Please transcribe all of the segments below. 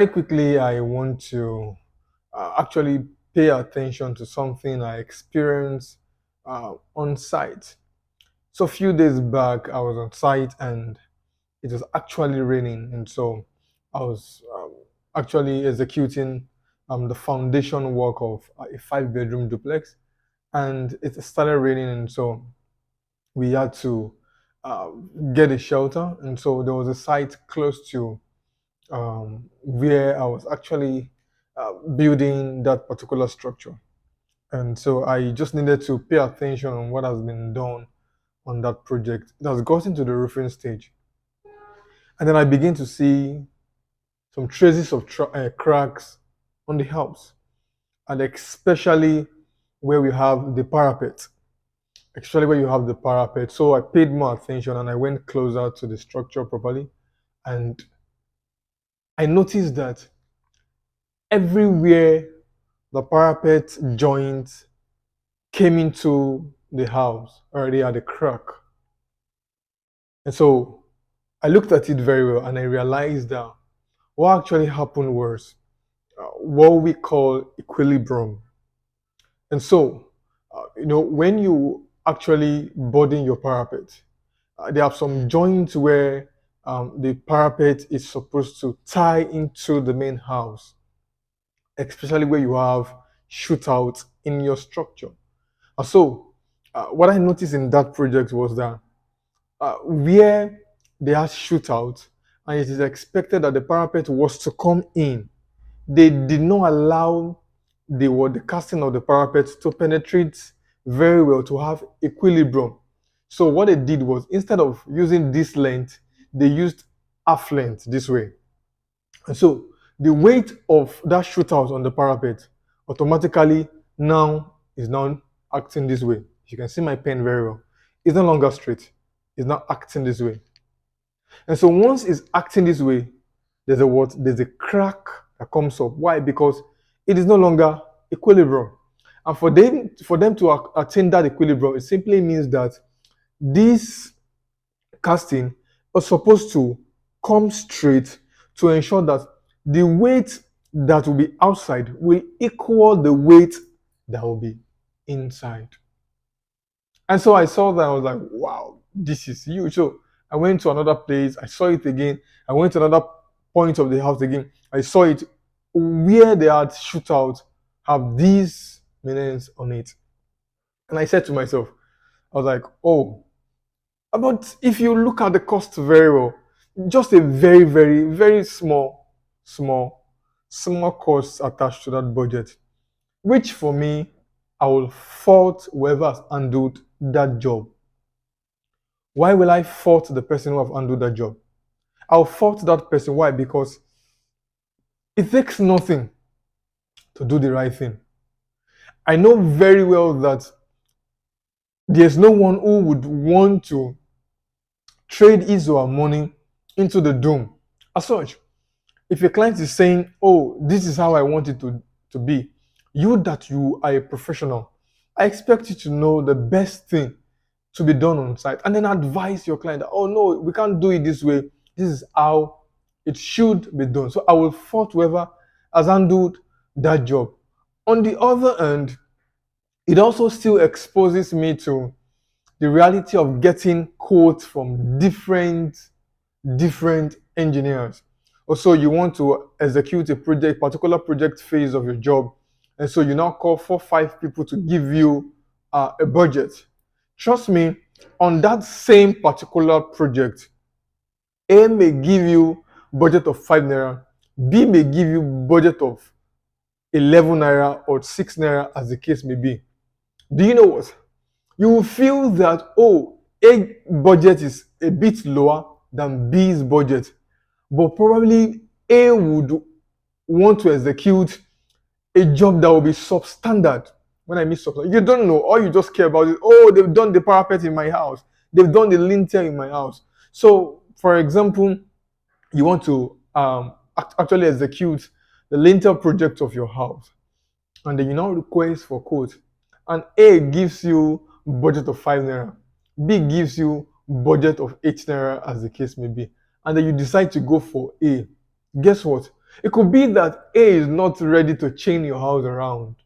Very quickly, I want to actually pay attention to something I experienced on site. So a few days back, I was on site and it was actually raining, and so I was actually executing the foundation work of a five-bedroom duplex, and it started raining, and so we had to uh, get a shelter, and so there was a site close to where I was actually building that particular structure. And so I just needed to pay attention on what has been done on that project. It has gotten to the roofing stage. And then I begin to see some traces of cracks on the house, and especially where we have the parapet. Especially where you have the parapet. So I paid more attention and I went closer to the structure properly. And I noticed that everywhere the parapet joint came into the house already had a crack. And so I looked at it very well and I realized that what actually happened was what we call equilibrium. And so, when you actually burden your parapet, there are some joints where the parapet is supposed to tie into the main house, especially where you have shootout in your structure. So, what I noticed in that project was that where they had shootout and it is expected that the parapet was to come in, they did not allow the casting of the parapet to penetrate very well to have equilibrium. So what they did was, instead of using this length, they used half length this way. And so the weight of that shootout on the parapet automatically now is now acting this way. You can see my pen very well. It's no longer straight. It's now acting this way. And so once it's acting this way, there's a what? There's a crack that comes up. Why? Because it is no longer equilibrium. And for them to attain that equilibrium, it simply means that this casting was supposed to come straight to ensure that the weight that will be outside will equal the weight that will be inside. And so I saw that, I was like, wow, this is huge. So I went to another place, I saw it again. I went to another point of the house again. I saw it where they had shootout have these meanings on it. And I said to myself, I was like, oh, but if you look at the cost very well, just a very, very, very small cost attached to that budget, which for me, I will fault whoever has handled that job. Why will I fault the person who have handled that job? I'll fault that person. Why? Because it takes nothing to do the right thing. I know very well that there's no one who would want to trade his or her money into the doom. As such, if a client is saying, oh, this is how I want it to be, you that you are a professional, I expect you to know the best thing to be done on site and then advise your client that, oh no, we can't do it this way. This is how it should be done. So I will fault whoever has handled that job. On the other hand, it also still exposes me to the reality of getting quotes from different engineers. Also, you want to execute a project, particular project phase of your job, and so you now call 4 5 people to give you a budget. Trust me, on that same particular project, A may give you budget of 5 naira, B may give you budget of 11 naira or 6 naira, as the case may be. Do you know what? You will feel that, oh, A budget is a bit lower than B's budget, but probably A would want to execute a job that will be substandard. When I mean substandard, you don't know, all you just care about is, oh, they've done the parapet in my house, they've done the lintel in my house. So, for example, you want to actually execute the lintel project of your house, and then you now request for quote, and A gives you budget of 5 naira, B gives you budget of 8 naira, as the case may be, and then you decide to go for A. Guess what? It could be that A is not ready to chain your house around.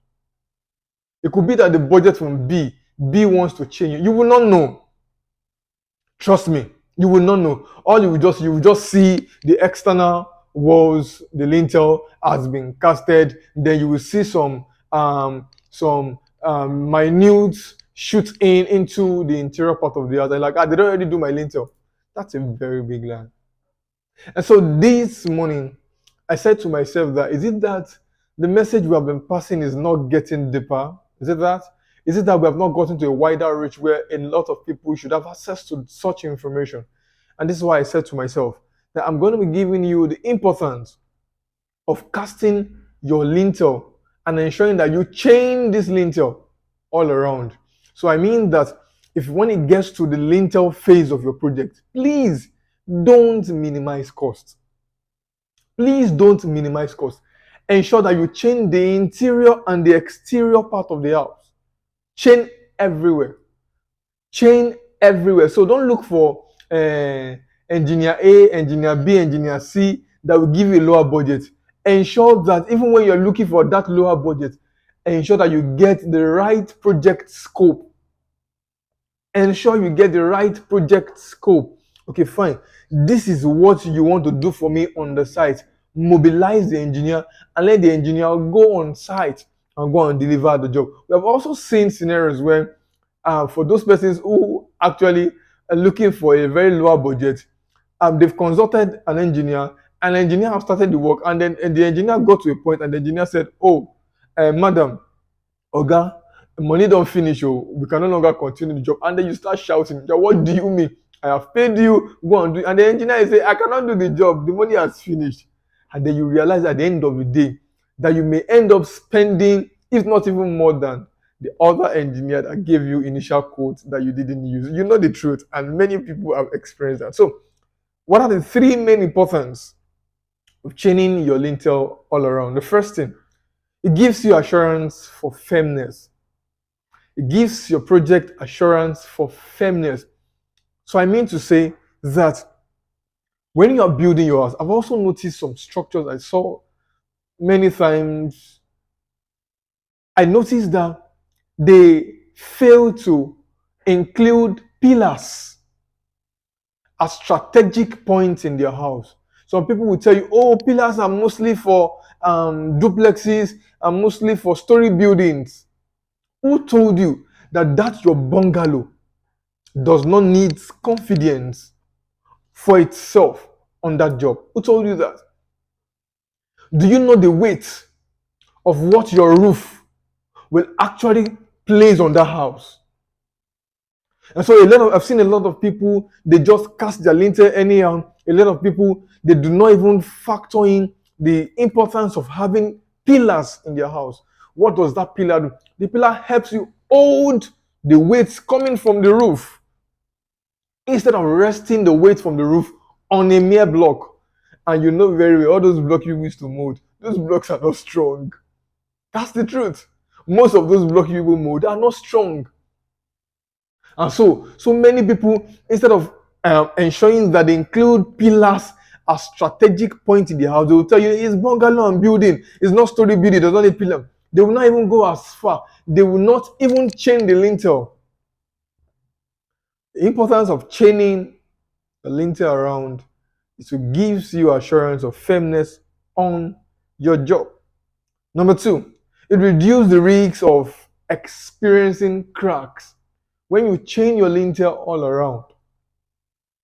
It could be that the budget from B wants to change you. You will not know. Trust me, you will not know. All you will just see the external walls, the lintel has been casted. Then you will see some minute shoot in into the interior part of the house. And like, ah, they don't already do my lintel. That's a very big lie. And so this morning, I said to myself that is it that the message we have been passing is not getting deeper? Is it that? Is it that we have not gotten to a wider reach where a lot of people should have access to such information? And this is why I said to myself that I'm going to be giving you the importance of casting your lintel and ensuring that you chain this lintel all around. So I mean that if when it gets to the lintel phase of your project, please don't minimize costs. Please don't minimize costs. Ensure that you chain the interior and the exterior part of the house. Chain everywhere. Chain everywhere. So don't look for engineer A, engineer B, engineer C that will give you a lower budget. Ensure that even when you're looking for that lower budget, ensure that you get the right project scope. Ensure you get the right project scope. Okay, fine. This is what you want to do for me on the site. Mobilize the engineer and let the engineer go on site and go and deliver the job. We have also seen scenarios where for those persons who actually are looking for a very lower budget, they've consulted an engineer has started the work, and then the engineer got to a point and the engineer said, oh, madam, Oga, money don't finish, oh, we can no longer continue the job. And then you start shouting, what do you mean? I have paid you, go and do it. And the engineer is saying, I cannot do the job, the money has finished. And then you realize at the end of the day that you may end up spending, if not even more than the other engineer that gave you initial quote that you didn't use. You know the truth, and many people have experienced that. So, what are the three main importance of chaining your lintel all around? The first thing, it gives you assurance for firmness. It gives your project assurance for firmness. So I mean to say that when you are building your house, I've also noticed some structures I saw many times. I noticed that they fail to include pillars as strategic points in their house. Some people will tell you, oh, pillars are mostly for duplexes and mostly for story buildings. Who told you that your bungalow does not need confidence for itself on that job? Who told you that? Do you know the weight of what your roof will actually place on that house? And so I've seen a lot of people, they just cast their lintel anyhow. A lot of people, they do not even factor in the importance of having pillars in their house. What does that pillar do? The pillar helps you hold the weights coming from the roof instead of resting the weight from the roof on a mere block. And you know very well, all those blocks you used to mold, those blocks are not strong. That's the truth. Most of those blocks you will mold are not strong. And so many people, instead of ensuring that they include pillars as strategic point in the house, they will tell you it's bungalow and building, it's not story building, it does not need pillar. They will not even go as far. They will not even chain the lintel. The importance of chaining the lintel around is to give you assurance of firmness on your job. Number two, it reduces the risk of experiencing cracks. When you chain your lintel all around,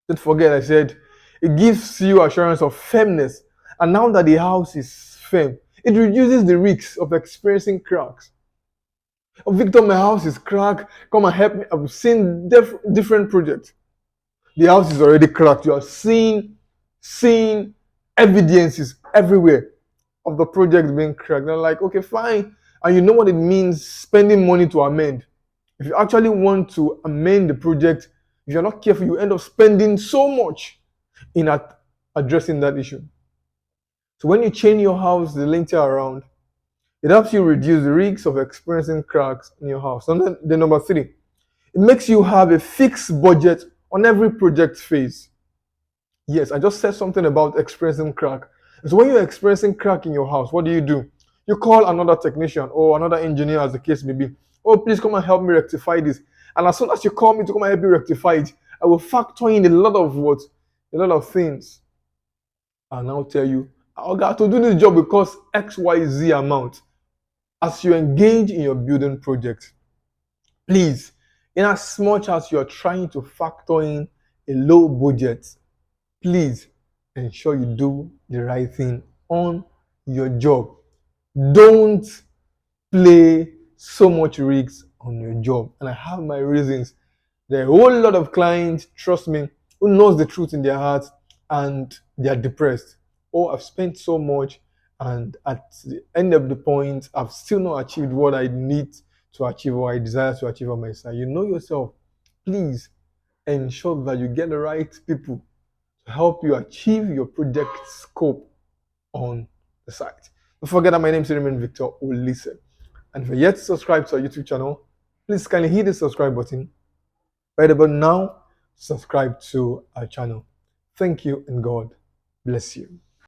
don't forget I said it gives you assurance of firmness. And now that the house is firm, it reduces the risk of experiencing cracks. Oh, Victor, my house is cracked. Come and help me. I've seen different projects. The house is already cracked. You are seeing evidences everywhere of the project being cracked. They're like, okay, fine. And you know what it means spending money to amend. If you actually want to amend the project, if you're not careful, you end up spending so much in addressing that issue. So when you chain your house, the lintel around, it helps you reduce the risks of experiencing cracks in your house. And then number three, it makes you have a fixed budget on every project phase. Yes, I just said something about experiencing crack. So when you're experiencing crack in your house, what do? You call another technician or another engineer, as the case may be. Oh, please come and help me rectify this. And as soon as you call me to come and help you rectify it, I will factor in a lot of what? A lot of things. I'll now tell you, I got to do this job because XYZ amount. As you engage in your building project, please, in as much as you're trying to factor in a low budget, please ensure you do the right thing on your job. Don't play so much risks on your job. And I have my reasons. There are a whole lot of clients, trust me, who knows the truth in their hearts and they are depressed. Oh, I've spent so much and at the end of the point, I've still not achieved what I need to achieve or I desire to achieve on my side. You know yourself. Please ensure that you get the right people to help you achieve your project scope on the site. Don't forget that my name is Raymond Victor Olise. And if you're yet to subscribe to our YouTube channel, please kindly hit the subscribe button right about now. Subscribe to our channel. Thank you and God bless you.